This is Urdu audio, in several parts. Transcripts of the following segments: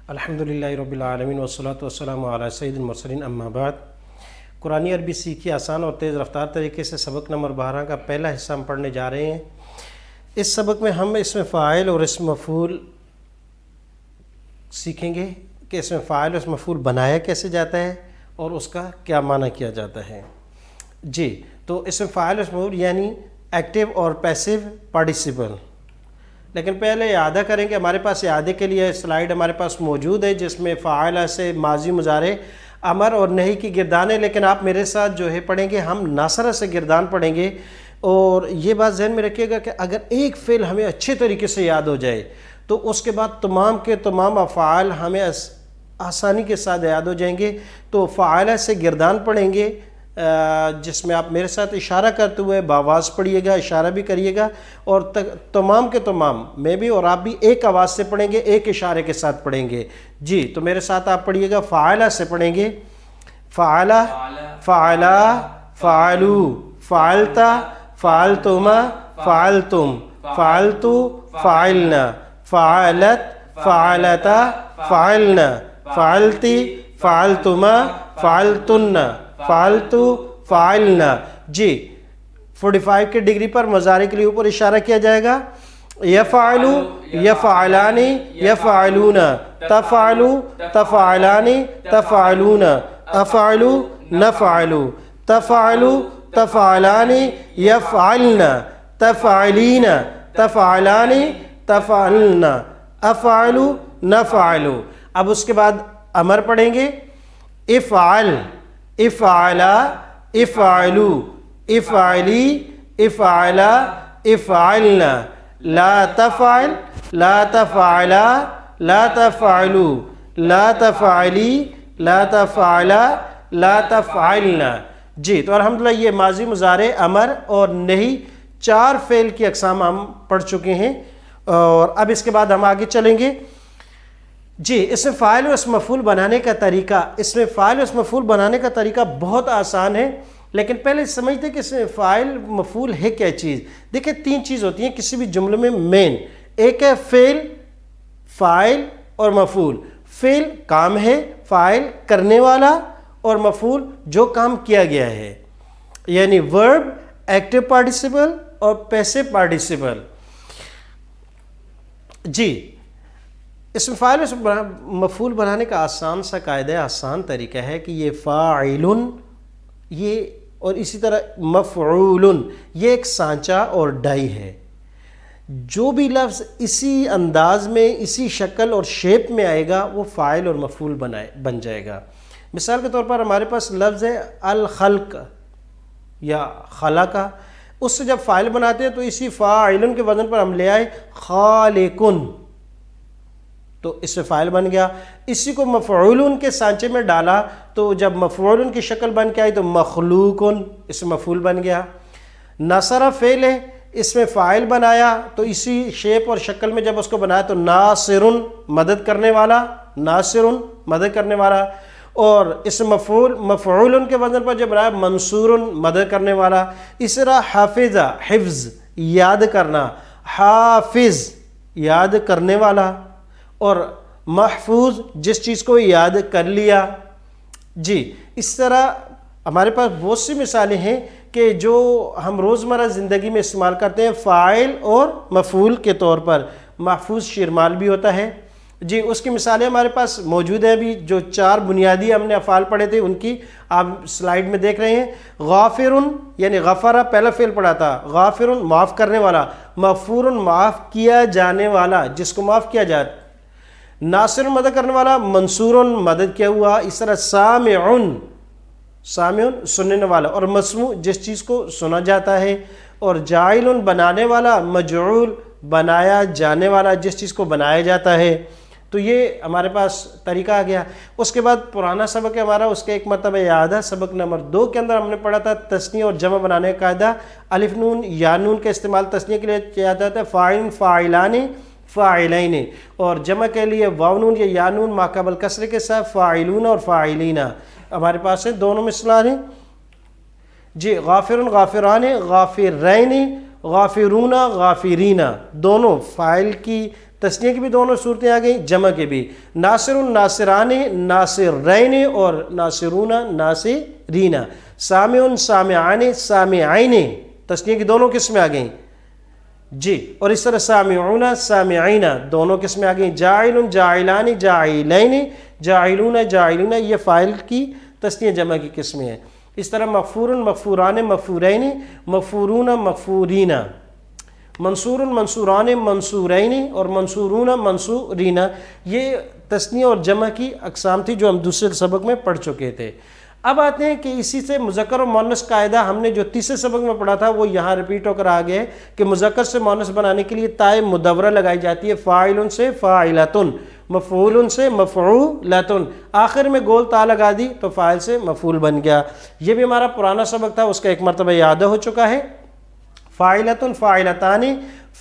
الحمدللہ رب العالمین والصلاۃ والسلام علی سید المرسلین اما بعد۔ قرآن عربی سیکھی آسان اور تیز رفتار طریقے سے سبق نمبر 12 کا پہلا حصہ ہم پڑھنے جا رہے ہیں۔ اس سبق میں ہم اسم فاعل اور اسم مفعول سیکھیں گے کہ اسم فاعل اور اسم مفعول بنایا کیسے جاتا ہے اور اس کا کیا معنی کیا جاتا ہے۔ جی تو اسم فاعل اور اسم مفعول یعنی ایکٹیو اور پیسیو پارٹیسپل۔ لیکن پہلے اعادہ کریں کہ ہمارے پاس اعادے کے لیے سلائیڈ ہمارے پاس موجود ہے جس میں فاعل سے ماضی مضارع امر اور نہی کی گردان ہے، لیکن آپ میرے ساتھ جو ہے پڑھیں گے، ہم ناصرہ سے گردان پڑھیں گے۔ اور یہ بات ذہن میں رکھیے گا کہ اگر ایک فعل ہمیں اچھے طریقے سے یاد ہو جائے تو اس کے بعد تمام کے تمام افعال ہمیں آسانی کے ساتھ یاد ہو جائیں گے۔ تو فاعل سے گردان پڑھیں گے جس میں آپ میرے ساتھ اشارہ کرتے ہوئے باواز پڑھیے گا، اشارہ بھی کریے گا، اور تمام کے تمام میں بھی اور آپ بھی ایک آواز سے پڑھیں گے، ایک اشارے کے ساتھ پڑھیں گے۔ جی تو میرے ساتھ آپ پڑھیے گا، فاعلہ سے پڑھیں گے، فاعلہ، فاعلہ، فاعلو، فاعلتا، فاعلتما، فاعلتم، فاعلتو، فاعلنا، فاعلت، فاعلتا، فاعلنا، فاعلتی، فاعلتما، فاعلتن، فاعلتو، فاعلنا۔ جی 45 کے ڈگری پر مضارع کے لیے اوپر اشارہ کیا جائے گا، یفعلو، یفعلانی، یفعلون، تفعلو، تفعلانی، تفعلون، افعلو، نفعلو، تفعلو، تفعلانی، یفعلن، تفعلین، تفعلانی، تفعلن، افعلو، نفعلو۔ اب اس کے بعد امر پڑھیں گے، افعل، افعلا، افعلو، افعلی، افعلا، افعلنا، لا تفعل، لا تفعلا، لا تفعلو، لا تفعلی، لا تفعلا، لا تفعلنا۔ جی تو الحمدللہ یہ ماضی مضارع امر اور نہی 4 فعل کی اقسام ہم پڑھ چکے ہیں، اور اب اس کے بعد ہم آگے چلیں گے۔ جی اسم فاعل اور اسم مفعول بنانے کا طریقہ، اسم فاعل اور اسم مفعول بنانے کا طریقہ بہت آسان ہے، لیکن پہلے سمجھتے کہ اسم فاعل مفعول ہے کیا چیز۔ دیکھیں 3 چیز ہوتی ہیں کسی بھی جملے میں مین، ایک ہے فعل، فاعل اور مفعول۔ فعل کام ہے، فاعل کرنے والا، اور مفعول جو کام کیا گیا ہے، یعنی ورب، ایکٹیو پارٹیسپل اور پیسیو پارٹیسپل۔ جی اسم فاعل اور مفعول بنانے کا آسان سا قاعدہ، آسان طریقہ ہے کہ یہ فاعل، یہ اور اسی طرح مفعول، یہ ایک سانچہ اور ڈائی ہے۔ جو بھی لفظ اسی انداز میں، اسی شکل اور شیپ میں آئے گا وہ فاعل اور مفعول بن جائے گا۔ مثال کے طور پر ہمارے پاس لفظ ہے الخلق یا خلق، اس سے جب فاعل بناتے ہیں تو اسی فاعل کے وزن پر ہم لے آئے خالقن، تو اس سے فاعل بن گیا۔ اسی کو مفعول کے سانچے میں ڈالا تو جب مفعول کی شکل بن کے آئی تو مخلوق، اس سے مفعول بن گیا۔ نصر فعل ہے، اس میں فاعل بنایا تو اسی شیپ اور شکل میں جب اس کو بنایا تو ناصر، مدد کرنے والا، ناصر مدد کرنے والا۔ اور اس مفعول کے وزن پر جب بنایا منصور، مدد کرنے والا۔ اس طرح حافظ، حفظ یاد کرنا، حافظ یاد کرنے والا، اور محفوظ جس چیز کو یاد کر لیا۔ جی اس طرح ہمارے پاس بہت سی مثالیں ہیں کہ جو ہم روزمرہ زندگی میں استعمال کرتے ہیں فاعل اور مفعول کے طور پر۔ محفوظ شیرمال بھی ہوتا ہے۔ جی اس کی مثالیں ہمارے پاس موجود ہیں، ابھی جو 4 بنیادی ہم نے افعال پڑھے تھے ان کی آپ سلائیڈ میں دیکھ رہے ہیں۔ غافر یعنی غفرہ پہلا فعل پڑھا تھا، غافر معاف کرنے والا، مغفور معاف کیا جانے والا جس کو معاف کیا جائے، ناصر مدد کرنے والا، منصور مدد کیا ہوا۔ اس طرح سامع، سامع سننے والا، اور مسموع جس چیز کو سنا جاتا ہے، اور جاعل بنانے والا، مجعول بنایا جانے والا جس چیز کو بنایا جاتا ہے۔ تو یہ ہمارے پاس طریقہ آ گیا۔ اس کے بعد پرانا سبق ہے ہمارا، اس کے ایک مرتبہ اعادہ، سبق نمبر 2 کے اندر ہم نے پڑھا تھا تثنیہ اور جمع بنانے کا قاعدہ۔ الف نون یا نون کا استعمال تثنیہ کے لیے کیا جاتا ہے، فاعل، فاعلان، فاعلین، اور جمع کے لیے واو نون یا یا نون ما قبل کسرے کے ساتھ فاعلون اور فاعلین ہمارے پاس ہے، دونوں مثال ہیں۔ جی غافر، غافران، غافرین، غافرون، غافرین، دونوں فاعل کی تسنیہ کی بھی دونوں صورتیں آ گئیں، جمع کی بھی، ناصر ناصران ناصرین اور ناصرون ناصرین، سامع سامعان سامعین، تسنیہ کی دونوں قسمیں آ گئیں جی، اور اس طرح سامعون سامعین دونوں قسمیں آ گئیں، جاعل جاعلان جاعلین جاعلون جاعلون، یہ فاعل کی تسنیہ جمع کی قسمیں ہیں۔ اس طرح مغفور مغفوران مغفورین مغفورون مغفورین، منصور منصوران منصورین اور منصورون منصورین، یہ تثنیہ اور جمع کی اقسام تھی جو ہم دوسرے سبق میں پڑھ چکے تھے۔ اب آتے ہیں کہ اسی سے مذکر و مؤنث قاعدہ ہم نے جو تیسرے سبق میں پڑھا تھا وہ یہاں ریپیٹ ہو کر آ گیا ہے کہ مذکر سے مؤنث بنانے کے لیے تائے مدورہ لگائی جاتی ہے، فاعل سے فاعلۃ، مفعول سے مفعولۃ، آخر میں گول تا لگا دی تو فاعل سے مفعول بن گیا۔ یہ بھی ہمارا پرانا سبق تھا، اس کا ایک مرتبہ یاد ہو چکا ہے۔ فاعلۃ فاعلتان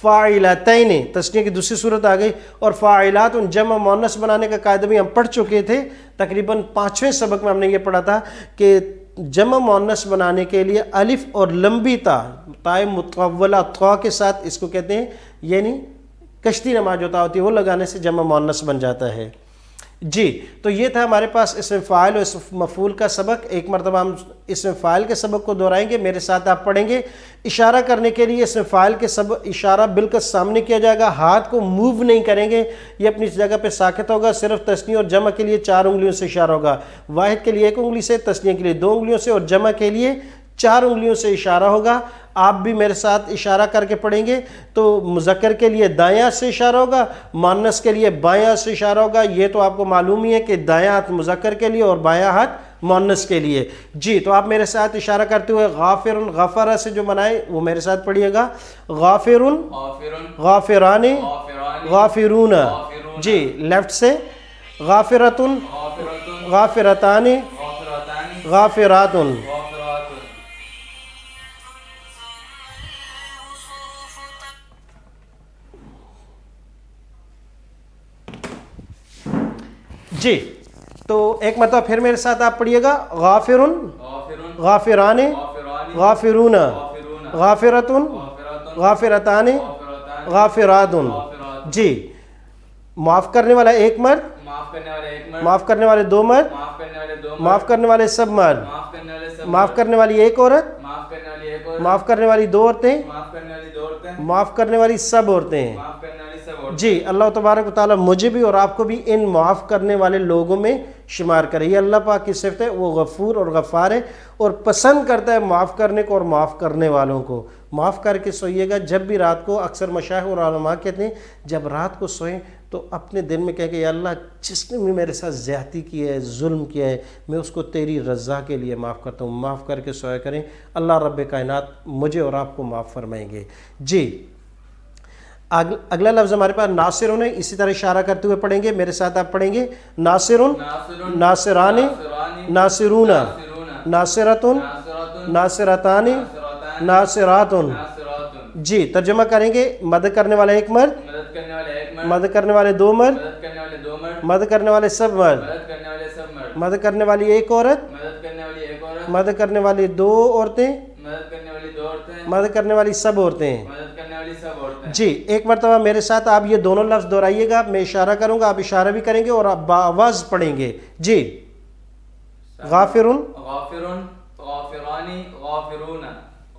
فاعلتین تثنیہ کی دوسری صورت آ گئی، اور فاعلات جمع مؤنث بنانے کا قاعدہ بھی ہم پڑھ چکے تھے، تقریباً 5ویں سبق میں ہم نے یہ پڑھا تھا کہ جمع مؤنث بنانے کے لیے الف اور لمبی تائے مطولہ طا کے ساتھ اس کو کہتے ہیں، یعنی کشتی نما جو ہوتی ہے وہ لگانے سے جمع مؤنث بن جاتا ہے جی۔ تو یہ تھا ہمارے پاس اسم فاعل اور اسم مفعول کا سبق۔ ایک مرتبہ ہم اسم فاعل کے سبق کو دہرائیں گے، میرے ساتھ آپ پڑھیں گے۔ اشارہ کرنے کے لیے اسم فاعل کے سبق اشارہ بالکل سامنے کیا جائے گا، ہاتھ کو موو نہیں کریں گے، یہ اپنی جگہ پہ ساکت ہوگا، صرف تثنیہ اور جمع کے لیے 4 انگلیوں سے اشارہ ہوگا، واحد کے لیے 1 انگلی سے، تثنیہ کے لیے 2 انگلیوں سے، اور جمع کے لیے 4 انگلیوں سے اشارہ ہوگا۔ آپ بھی میرے ساتھ اشارہ کر کے پڑھیں گے تو مذکر کے لیے دائیں ہاتھ سے اشارہ ہوگا، مؤنث کے لیے بائیں ہاتھ سے اشارہ ہوگا۔ یہ تو آپ کو معلوم ہی ہے کہ دائیں ہاتھ مذکر کے لیے اور بائیں ہاتھ مؤنث کے لیے جی۔ تو آپ میرے ساتھ اشارہ کرتے ہوئے غافر غفرہ سے جو بنائے وہ میرے ساتھ پڑھیے گا، غافر غافران غافرون جی، لیفٹ سے غافرۃ غافرتان غافرات جی۔ تو ایک مرتبہ پھر میرے ساتھ آپ پڑھیے گا، غافر غافران غافرون غافرۃ غافرتان غافرات جی۔ معاف کرنے والا ایک مرد، معاف کرنے والے 2 مرد، معاف کرنے والے سب مرد، معاف کرنے والی ایک عورت، معاف کرنے والی 2 عورتیں، معاف کرنے والی سب عورتیں جی۔ اللہ تبارک و تعالیٰ مجھے بھی اور آپ کو بھی ان معاف کرنے والے لوگوں میں شمار کرے۔ یہ اللہ پاک کی صفت ہے، وہ غفور اور غفار ہے اور پسند کرتا ہے معاف کرنے کو اور معاف کرنے والوں کو۔ معاف کر کے سوئیے گا جب بھی رات کو، اکثر مشائخ اور علماء کہتے ہیں جب رات کو سوئیں تو اپنے دل میں کہیں کہ یا اللہ جس نے بھی میرے ساتھ زیادتی کی ہے، ظلم کیا ہے، میں اس کو تیری رضا کے لیے معاف کرتا ہوں۔ معاف کر کے سویا کریں، اللہ رب کائنات مجھے اور آپ کو معاف فرمائیں گے جی۔ اگلا لفظ ہمارے پاس ناصرون ہے، اسی طرح اشارہ کرتے ہوئے پڑھیں گے، میرے ساتھ آپ پڑھیں گے، ناصرون ناصران ناصرون ناصرۃ ناصرتان ناصرات جی۔ ترجمہ کریں گے، مدد کرنے والا ایک مرد، مدد کرنے والے 2 مرد، مدد کرنے والے سب مرد، مدد کرنے والی ایک عورت، مدد کرنے والی 2 عورتیں، مدد کرنے والی سب عورتیں جی۔ ایک مرتبہ میرے ساتھ آپ یہ دونوں لفظ دہرائیے گا، میں اشارہ کروں گا، آپ اشارہ بھی کریں گے اور آپ بآواز پڑھیں گے جی۔ غافرون غافرانی غافرون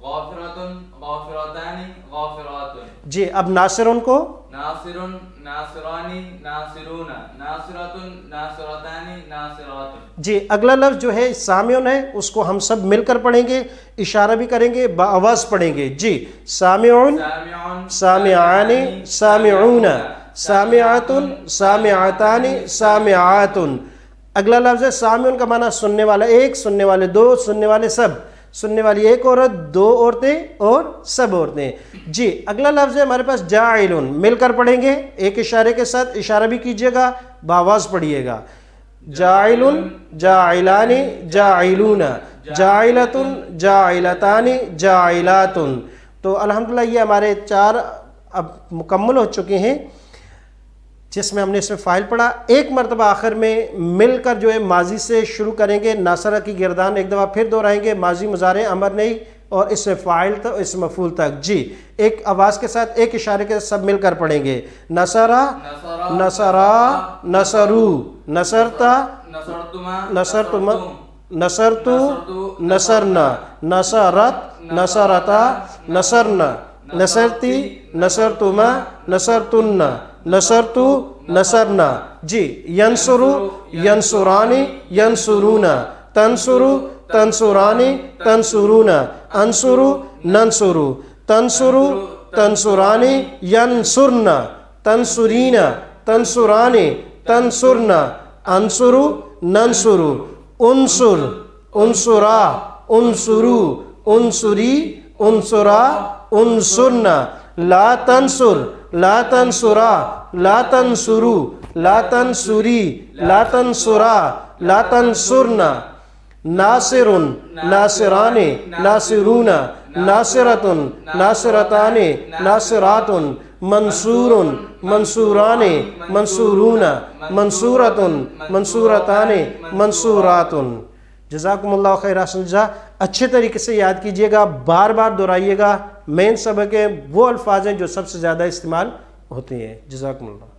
غافرتن غافرتانی غافرات جی۔ اب ناصرون کو، ناصرن ناصرانی ناصرون ناصرتن ناصرتانی ناصرات جی۔ اگلا لفظ جو ہے سامعون ہے، اس کو ہم سب مل کر پڑھیں گے، اشارہ بھی کریں گے، بآواز پڑھیں گے جی۔ سامعون سامعان سامعون سامعات سامعتان سامعات۔ اگلا لفظ ہے سامعون کا معنی سننے والا ایک، سننے والے 2، سننے والے سب، سننے والی ایک عورت، 2 عورتیں اور سب عورتیں جی۔ اگلا لفظ ہے ہمارے پاس جاعلون، مل کر پڑھیں گے ایک اشارے کے ساتھ، اشارہ بھی کیجئے گا، بآواز پڑھیے گا، جاعلون جاعلان جاعلون جاعلۃ جاعلتان جاعلات۔ تو الحمدللہ یہ ہمارے 4 اب مکمل ہو چکے ہیں جس میں ہم نے اس میں فاعل پڑھا۔ ایک مرتبہ آخر میں مل کر جو ہے ماضی سے شروع کریں گے، ناصرہ کی گردان ایک دفعہ پھر دہرائیں گے، ماضی مضارع امر نہیں اور اسم فاعل تک اسم مفعول تک. جی ایک آواز کے ساتھ ایک اشارے کے سب مل کر پڑھیں گے. نصرہ نصرا نصرو نصرتا نصرتما نصرتما نصرتو نصرنا نصرت نصرتا نصرنا نصرتی نصرتما نصرتن نصرتو نصرنا. جی ینصرو ینصرانی ینصرونا تنصرو تنصرانی تنصرونا انصرو ننصرو تنصرو تنصرانی ینصرنا تنصرینا تنصرانی تنصرنا انصرو ننصرو انصر انصرا انصرو انصری انصرا انصرنا لا تنصر لا تنصرا لا تنصرو لا تنصری لا تنصرا لا تنصرنا ناصر ناصران ناصرون ناصرة ناصرتان ناصرات منصور منصوران منصورون منصورة منصورتان منصورات. جزاکم اللہ خیر احسن جزا. اچھے طریقے سے یاد کیجئے گا, بار بار دہرائیے گا. مین سبق ہے وہ الفاظ ہیں جو سب سے زیادہ استعمال ہوتے ہیں. جزاکم اللہ.